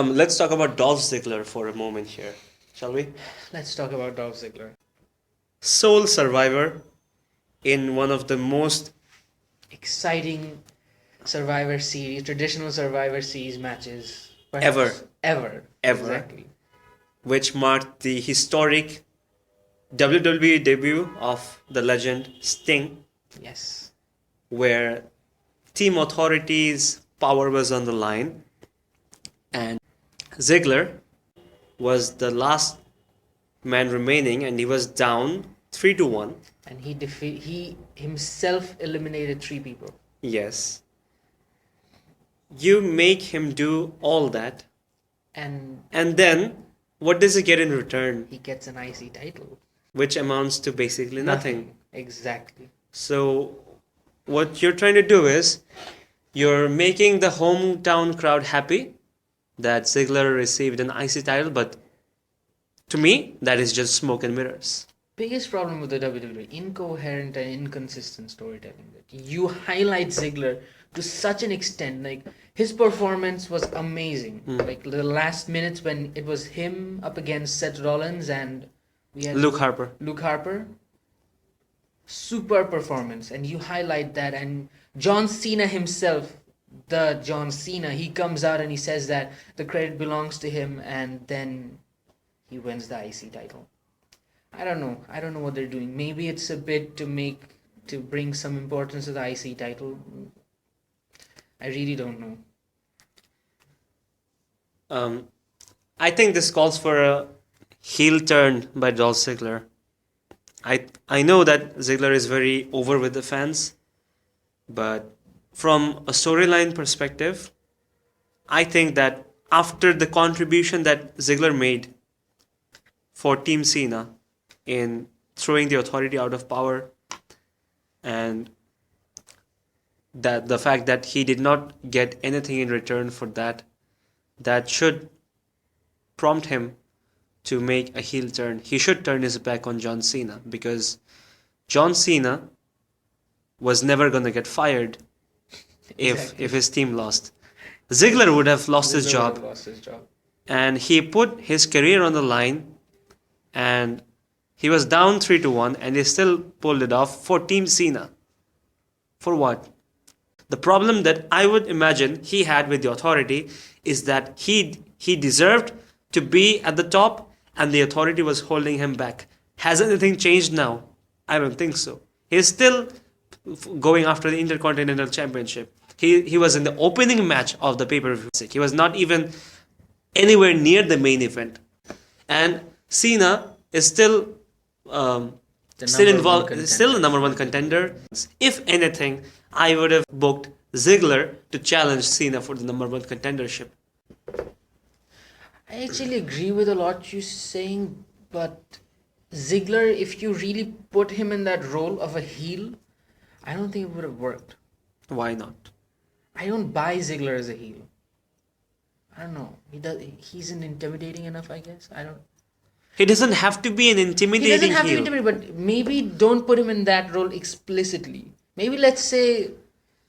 Let's talk about Dolph Ziggler for a moment here, shall we? Let's talk about Dolph Ziggler. Sole survivor in one of the most Exciting Survivor Series, traditional Survivor Series matches. Ever. Ever. Exactly. which marked the historic WWE debut of the legend Sting, Yes. where Team Authority's power was on the line, and Ziggler was the last man remaining, and he was down 3-1. And he himself eliminated 3 people. Yes. You make him do all that, And and then what does he get in return? he gets an IC title. Which amounts to basically nothing. Exactly. So, what you're trying to do is you're making the hometown crowd happy that Ziggler received an IC title, but to me, that is just smoke and mirrors. Biggest problem with the WWE, incoherent and inconsistent storytelling. That you highlight Ziggler to such an extent, like his performance was amazing. Like the last minutes when it was him up against Seth Rollins and we had Luke Harper. Luke Harper. Super performance, and you highlight that. And John Cena himself, the John Cena, he comes out and he says that the credit belongs to him, and then he wins the IC title. I don't know what they're doing. Maybe it's a bit to bring some importance to the IC title. I really don't know. I think this calls for a heel turn by Dolph Ziggler. I know that Ziggler is very over with the fans, but from a storyline perspective, I think that after the contribution that Ziggler made for Team Cena in throwing the Authority out of power, and that the fact that he did not get anything in return for that, that should prompt him to make a heel turn. He should turn his back on John Cena, because John Cena was never going to get fired if his team lost. Ziggler would have lost his job, and he put his career on the line, and he was down 3-1, and he still pulled it off for Team Cena. For what? The problem that I would imagine he had with the Authority is that he deserved to be at the top, and the Authority was holding him back. Has anything changed now? I don't think so. He's still going after the Intercontinental Championship. He was in the opening match of the pay-per-view. He was not even anywhere near the main event. And Cena is still involved, still the number one contender. If anything, I would have booked Ziggler to challenge Cena for the number one contendership. I actually agree with a lot you're saying, but Ziggler, if you really put him in that role of a heel, I don't think it would have worked. Why not? I don't buy Ziggler as a heel. I don't know. He's intimidating enough, I guess. He doesn't have to be an intimidating heel. He doesn't have to be intimidating, but maybe don't put him in that role explicitly. Maybe let's say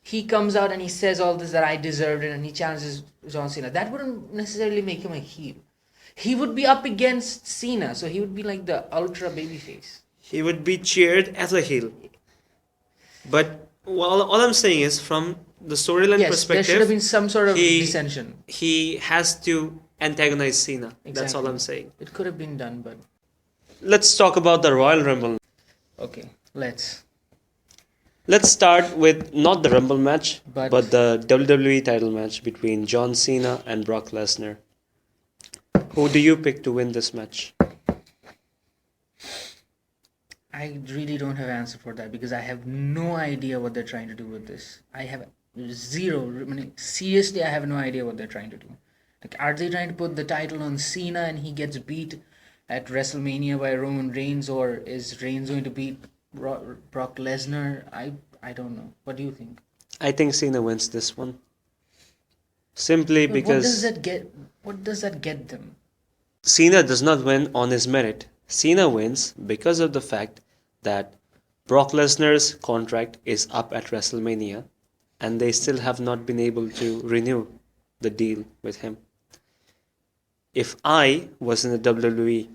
he comes out and he says all this that I deserved it, and he challenges John Cena. That wouldn't necessarily make him a heel. He would be up against Cena, so he would be like the ultra babyface. He would be cheered as a heel. But all I'm saying is, from the storyline perspective, there should have been some sort of dissension. He has to antagonize Cena. Exactly. That's all I'm saying. It could have been done, but... Let's talk about the Royal Rumble. Okay, let's start with not the Rumble match, but the WWE title match between John Cena and Brock Lesnar. Who do you pick to win this match? I really don't have an answer for that, because I have no idea what they're trying to do with this. I have zero. I mean, seriously, I have no idea what they're trying to do. Like, are they trying to put the title on Cena and he gets beat at WrestleMania by Roman Reigns, or is Reigns going to beat Brock Lesnar? I don't know. What do you think? I think Cena wins this one. Simply because... What does that get them? Cena does not win on his merit. Cena wins because of the fact that Brock Lesnar's contract is up at WrestleMania, and they still have not been able to renew the deal with him. If I was in the WWE,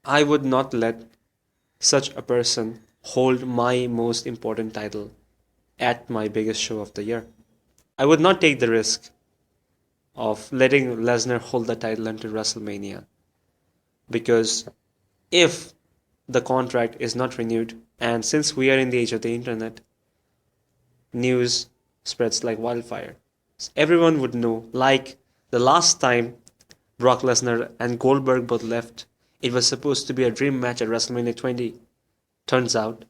I would not let such a person hold my most important title at my biggest show of the year. I would not take the risk of letting Lesnar hold the title until WrestleMania, because if the contract is not renewed, and since we are in the age of the internet, news spreads like wildfire. Everyone would know, like the last time Brock Lesnar and Goldberg both left, it was supposed to be a dream match at WrestleMania 20. Turns out,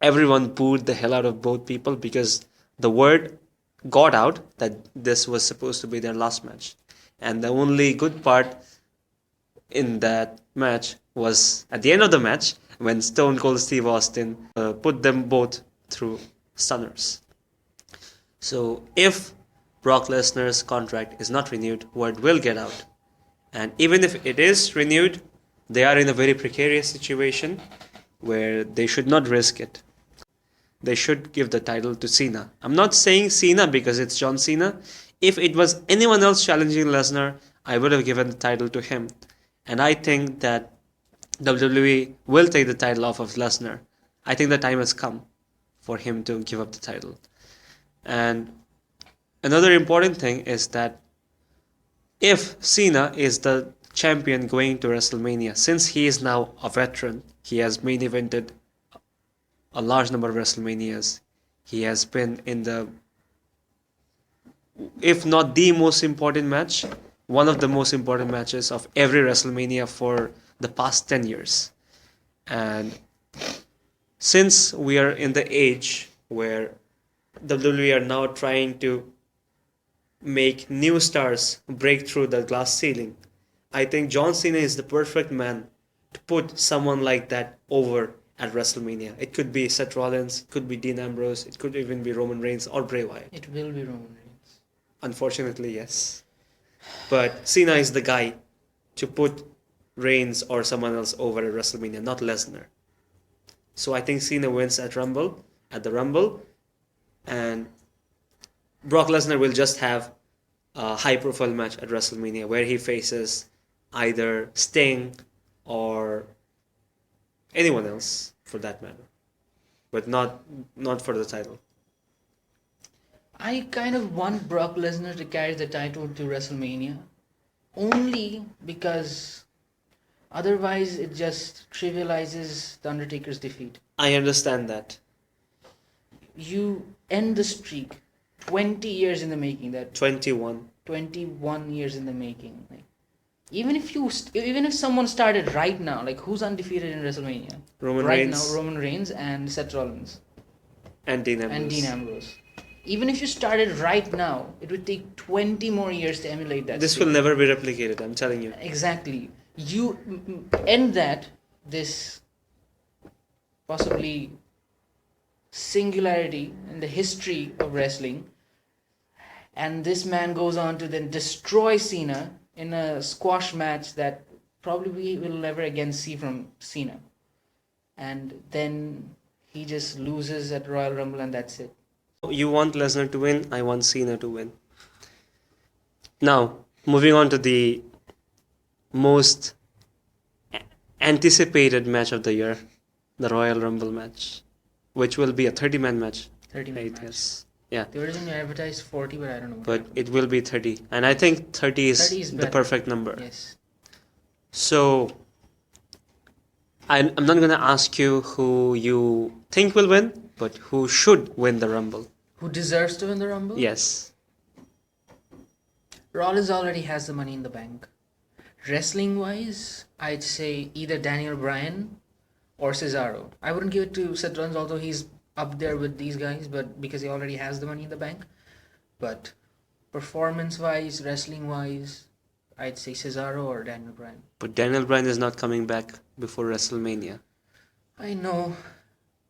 everyone booed the hell out of both people because the word got out that this was supposed to be their last match. And the only good part in that match was at the end of the match when Stone Cold Steve Austin put them both through stunners. So if Brock Lesnar's contract is not renewed, word will get out. And even if it is renewed, they are in a very precarious situation where they should not risk it. They should give the title to Cena. I'm not saying Cena because it's John Cena. If it was anyone else challenging Lesnar, I would have given the title to him. And I think that WWE will take the title off of Lesnar. I think the time has come for him to give up the title. And another important thing is that if Cena is the champion going to WrestleMania, since he is now a veteran, he has main evented a large number of WrestleManias. He has been in the, if not the most important match, one of the most important matches of every WrestleMania for the past 10 years. And since we are in the age where WWE are now trying to make new stars break through the glass ceiling, I think John Cena is the perfect man to put someone like that over at WrestleMania. It could be Seth Rollins, it could be Dean Ambrose, it could even be Roman Reigns or Bray Wyatt. It will be Roman Reigns. Unfortunately, yes. But Cena is the guy to put Reigns or someone else over at WrestleMania, not Lesnar. So I think Cena wins at the Rumble, and Brock Lesnar will just have a high-profile match at WrestleMania where he faces either Sting or anyone else for that matter, but not for the title. I kind of want Brock Lesnar to carry the title to WrestleMania, only because otherwise it just trivializes The Undertaker's defeat. I understand that. You end the streak, 20 years in the making. That 21. 21 years in the making. Like, even if someone started right now, like who's undefeated in WrestleMania? Roman right Reigns. now, Roman Reigns and Seth Rollins And Dean Ambrose. and Dean Ambrose. Even if you started right now, it would take 20 more years to emulate that. This streak. will never be replicated, I'm telling you. Exactly. You end this possibly singularity in the history of wrestling, and this man goes on to then destroy Cena in a squash match that probably we will never again see from Cena. And then he just loses at Royal Rumble and that's it. You want Lesnar to win, I want Cena to win. Now, moving on to the most anticipated match of the year, the Royal Rumble match, which will be a 30-man match. 30-man match. Yes. Yeah. They originally advertised 40, but I don't know. But it will be 30. And I think 30 is 30 is the better. perfect number. Yes. So, I'm not going to ask you who you think will win, but who should win the Rumble. Who deserves to win the Rumble? Yes. Rollins already has the money in the bank. Wrestling wise, I'd say either Daniel Bryan or Cesaro. I wouldn't give it to Seth Rollins, although he's up there with these guys, but because he already has the money in the bank. But performance wise, wrestling wise, I'd say Cesaro or Daniel Bryan. But Daniel Bryan is not coming back before WrestleMania. I know.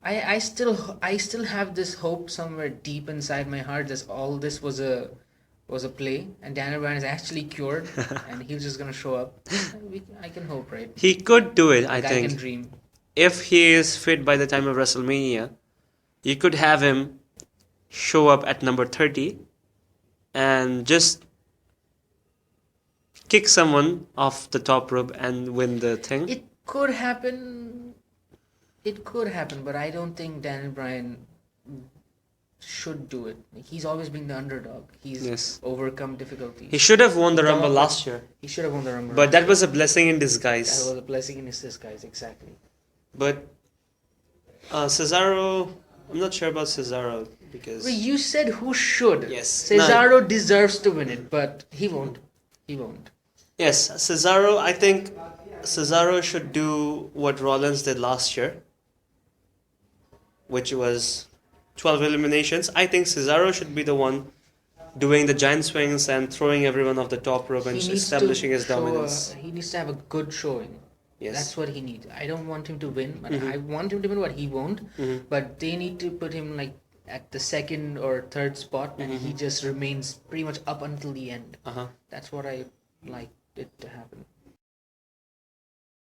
I still have this hope somewhere deep inside my heart that all this was a play and Daniel Bryan is actually cured and he's just gonna show up. I can hope, right? He could do it, I Guy think. can dream. If he is fit by the time of WrestleMania, you could have him show up at number 30 and just kick someone off the top rope and win the thing. It could happen. It could happen, but I don't think Daniel Bryan should do it. He's always been the underdog. He's Yes. overcome difficulties. He should have won the Come Rumble up last year. He should have won the Rumble. But that was a blessing in that disguise. was a blessing in his disguise, exactly. But Cesaro, I'm not sure about Cesaro because Well, you said who should. Yes. Cesaro deserves to win it, but he won't. He won't. yes, Cesaro. I think Cesaro should do what Rollins did last year, which was 12 eliminations. I think Cesaro should be the one doing the giant swings and throwing everyone off the top rope and He needs establishing to his dominance. he needs to have a good showing. Yes. That's what he needs. I don't want him to win, but Mhm. I want him to win, but he won't. Mhm. But they need to put him like at the second or third spot, and he just remains pretty much up until the end. Uh-huh. That's what I like it to happen.